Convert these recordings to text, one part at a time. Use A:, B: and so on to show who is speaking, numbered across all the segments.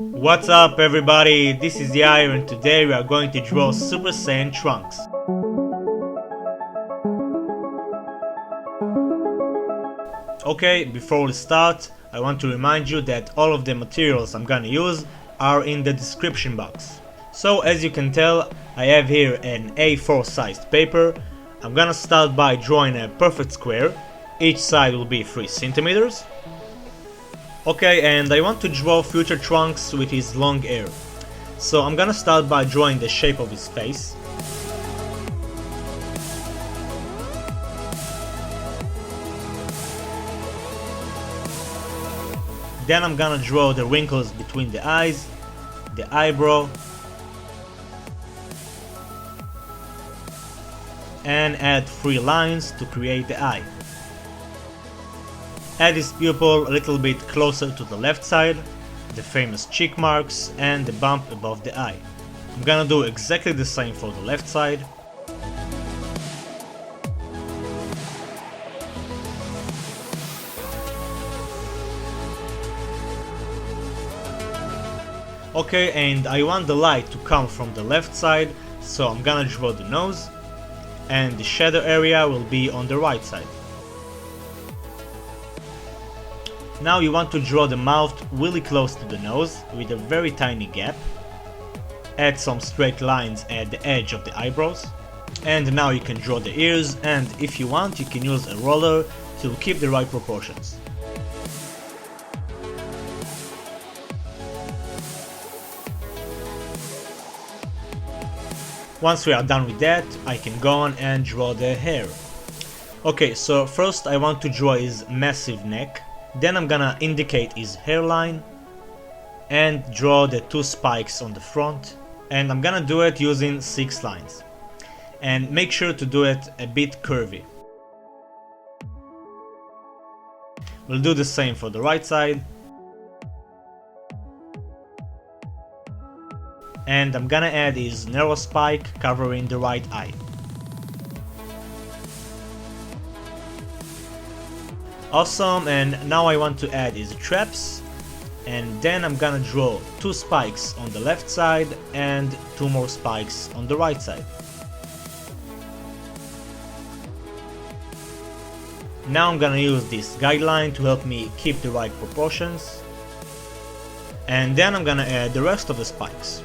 A: What's up everybody, this is Yair and today we are going to draw Super Saiyan Trunks. Okay, before we start, I want to remind you that all of the materials I'm gonna use are in the description box. So as you can tell, I have here an A4 sized paper. I'm gonna start by drawing a perfect square. Each side will be 3 centimeters. Okay, and I want to draw Future Trunks with his long hair. So I'm gonna start by drawing the shape of his face. Then I'm gonna draw the wrinkles between the eyes, the eyebrow, and add 3 lines to create the eye. Add his pupil a little bit closer to the left side, the famous cheek marks and the bump above the eye. I'm gonna do exactly the same for the left side. Okay, and I want the light to come from the left side, so I'm gonna draw the nose, and the shadow area will be on the right side. Now you want to draw the mouth really close to the nose with a very tiny gap. Add some straight lines at the edge of the eyebrows. And now you can draw the ears, and if you want you can use a roller to keep the right proportions. Once we are done with that, I can go on and draw the hair. Okay, so first I want to draw his massive neck. Then I'm gonna indicate his hairline and draw the 2 spikes on the front, and I'm gonna do it using 6 lines. And make sure to do it a bit curvy. We'll do the same for the right side. And I'm gonna add his narrow spike covering the right eye. Awesome, and now I want to add his traps, and then I'm gonna draw 2 spikes on the left side and 2 more spikes on the right side. Now I'm gonna use this guideline to help me keep the right proportions, and then I'm gonna add the rest of the spikes.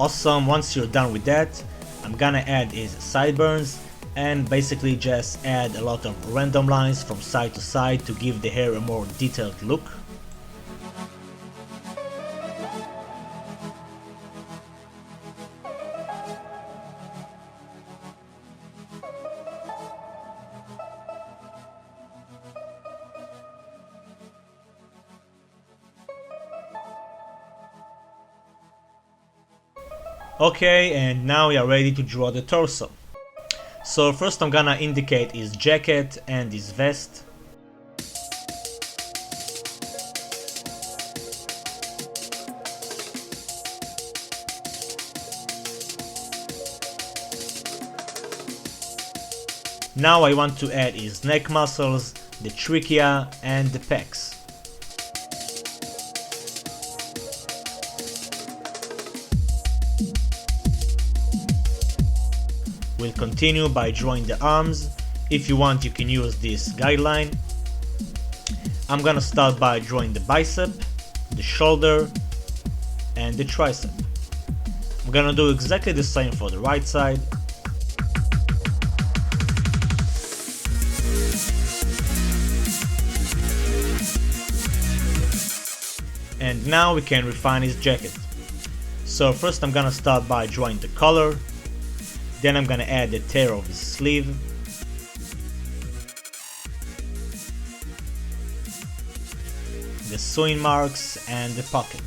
A: Awesome, once you're done with that, I'm gonna add his sideburns and basically just add a lot of random lines from side to side to give the hair a more detailed look. Okay, and now we are ready to draw the torso. So first I'm gonna indicate his jacket and his vest. Now I want to add his neck muscles, the trachea and the pecs. We'll continue by drawing the arms. If you want you can use this guideline. I'm gonna start by drawing the bicep, the shoulder and the tricep. I'm gonna do exactly the same for the right side. And now we can refine his jacket. So first I'm gonna start by drawing the color. Then I'm gonna add the tear of his sleeve. the sewing marks and the pocket.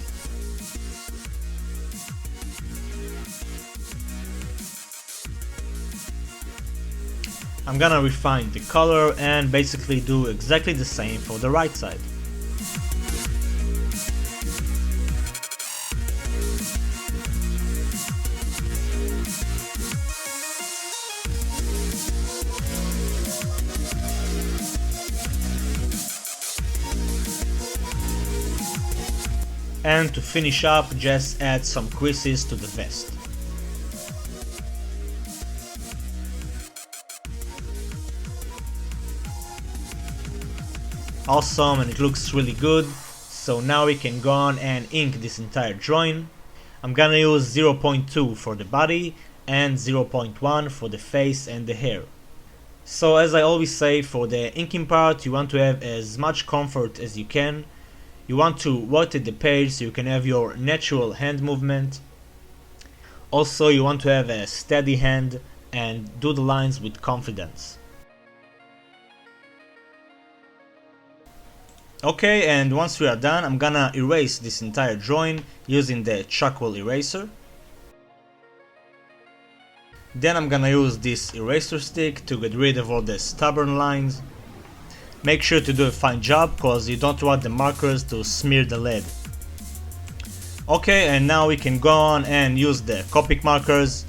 A: I'm gonna refine the color and basically do exactly the same for the right side. And to finish up, just add some creases to the vest. Awesome, and it looks really good. So now we can go on and ink this entire drawing. I'm gonna use 0.2 for the body and 0.1 for the face and the hair. So as I always say, for the inking part you want to have as much comfort as you can. You want to rotate the page so you can have your natural hand movement. Also you want to have a steady hand and do the lines with confidence. Okay, and once we are done, I'm gonna erase this entire drawing using the charcoal eraser. Then I'm gonna use this eraser stick to get rid of all the stubborn lines. Make sure to do a fine job, cause you don't want the markers to smear the lead. Okay, and now we can go on and use the Copic markers.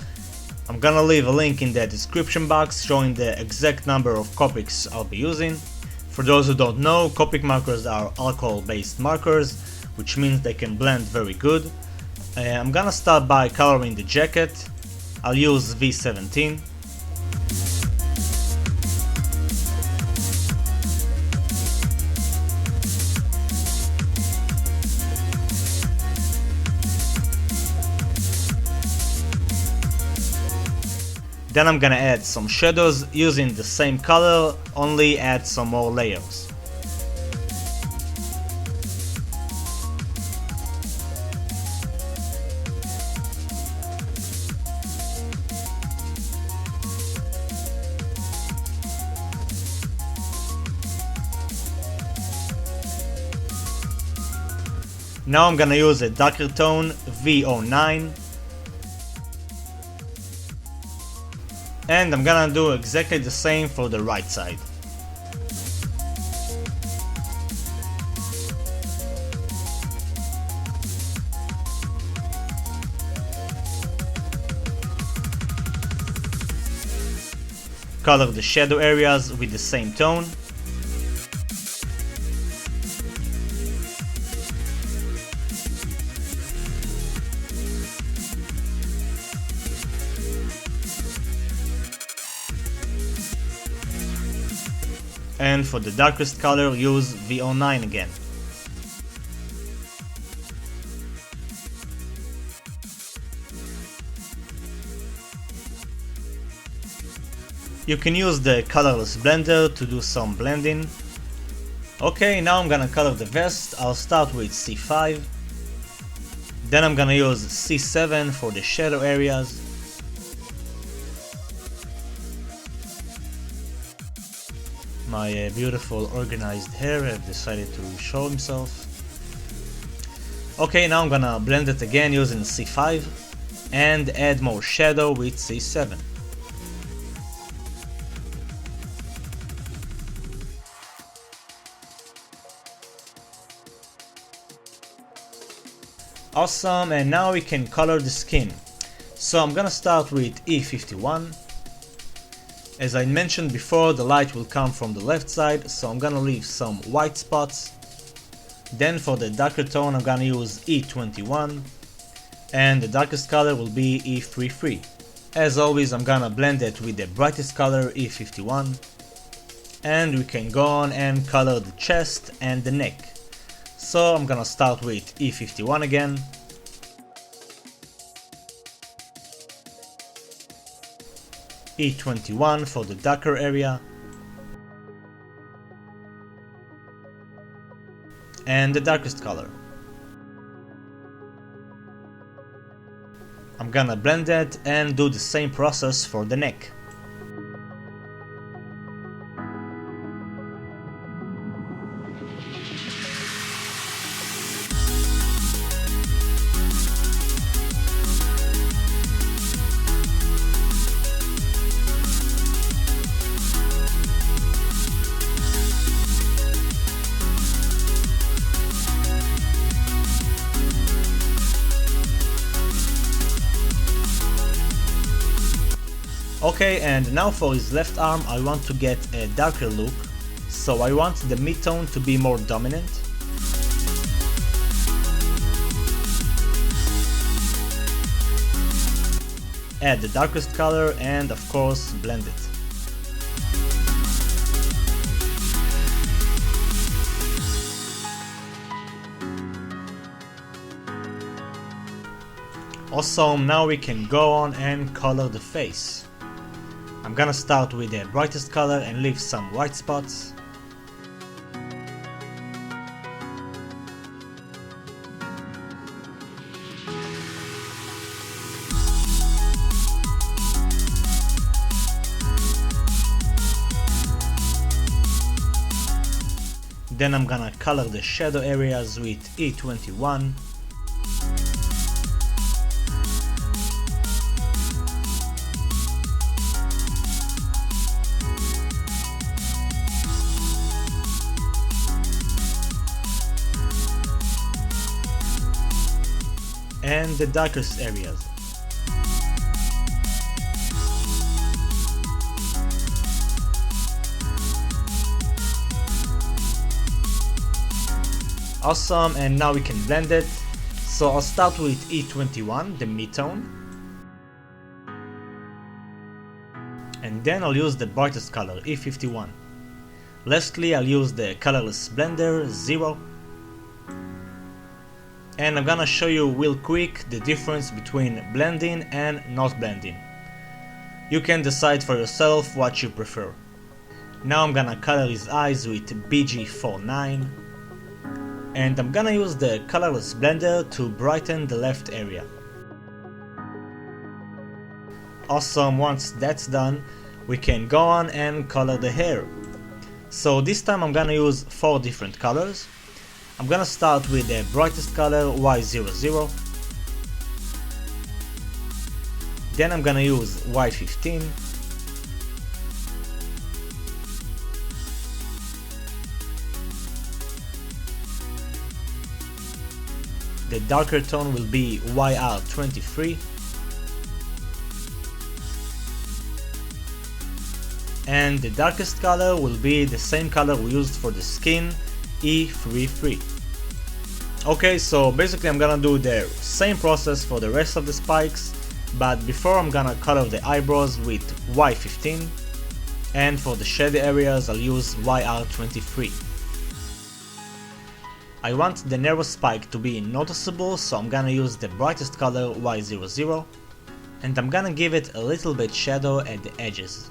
A: I'm gonna leave a link in the description box showing the exact number of Copics I'll be using. For those who don't know, Copic markers are alcohol-based markers, which means they can blend very good. I'm gonna start by coloring the jacket. I'll use V17. Then I'm gonna add some shadows using the same color, only add some more layers. Now I'm gonna use a darker tone, V09. And I'm gonna do exactly the same for the right side. Color the shadow areas with the same tone. And for the darkest color, use V09 again. You can use the colorless blender to do some blending. Okay, now I'm gonna color the vest. I'll start with C5. Then I'm gonna use C7 for the shadow areas. My beautiful organized hair have decided to show himself. Okay, now I'm gonna blend it again using C5 and add more shadow with C7. Awesome, and now we can color the skin. So I'm gonna start with E51. As I mentioned before, the light will come from the left side, so I'm gonna leave some white spots. Then for the darker tone, I'm gonna use E21, and the darkest color will be E33. As always, I'm gonna blend it with the brightest color, E51, and we can go on and color the chest and the neck. So I'm gonna start with E51 again. E21 for the darker area. And the darkest color. I'm gonna blend it and do the same process for the neck. Okay, and now for his left arm I want to get a darker look, so I want the mid-tone to be more dominant. Add the darkest color and of course blend it. Awesome, now we can go on and color the face. I'm gonna start with the brightest color and leave some white spots. Then I'm gonna color the shadow areas with E21. And the darkest areas. Awesome, and now we can blend it. So I'll start with E21, the mid-tone. And then I'll use the brightest color, E51. Lastly, I'll use the colorless blender, 0. And I'm gonna show you real quick the difference between blending and not blending. You can decide for yourself what you prefer. Now I'm gonna color his eyes with BG49. And I'm gonna use the colorless blender to brighten the left area. Awesome, once that's done, we can go on and color the hair. So this time I'm gonna use 4 different colors. I'm gonna start with the brightest color, Y00. Then I'm gonna use Y15. The darker tone will be YR23. And the darkest color will be the same color we used for the skin, E33. Okay, so basically I'm gonna do the same process for the rest of the spikes, but before I'm gonna color the eyebrows with Y15, and for the shady areas I'll use YR23. I want the narrow spike to be noticeable, so I'm gonna use the brightest color Y00, and I'm gonna give it a little bit shadow at the edges.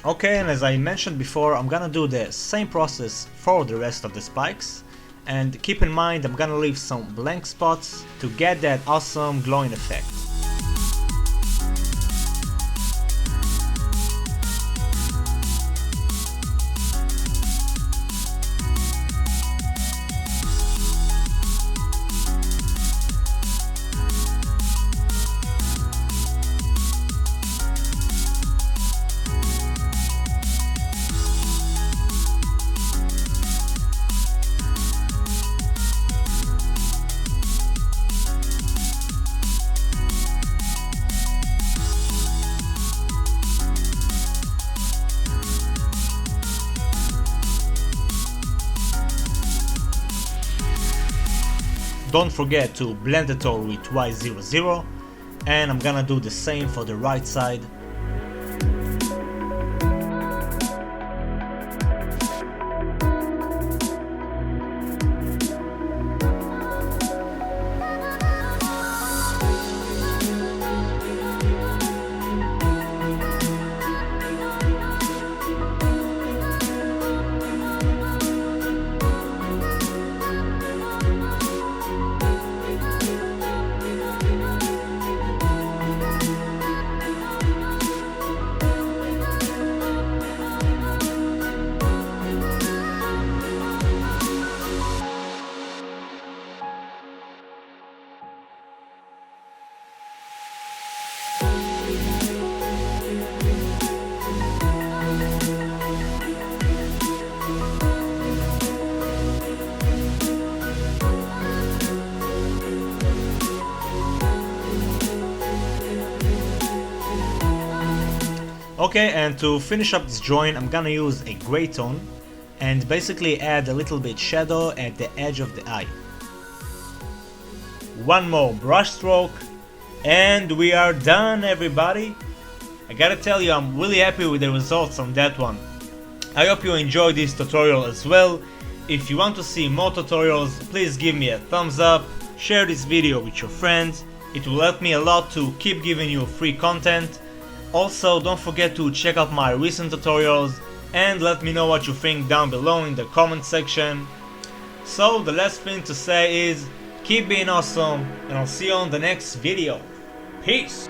A: Okay, and as I mentioned before, I'm gonna do the same process for the rest of the spikes, and keep in mind I'm gonna leave some blank spots to get that awesome glowing effect. Don't forget to blend it all with Y00, and I'm gonna do the same for the right side. Okay, and to finish up this drawing, I'm gonna use a gray tone and basically add a little bit shadow at the edge of the eye. One more brush stroke, and we are done, everybody. I gotta tell you, I'm really happy with the results on that one. I hope you enjoyed this tutorial as well. If you want to see more tutorials, please give me a thumbs up, share this video with your friends. It will help me a lot to keep giving you free content. Also, don't forget to check out my recent tutorials and let me know what you think down below in the comment section. So the last thing to say is keep being awesome, and I'll see you on the next video. Peace!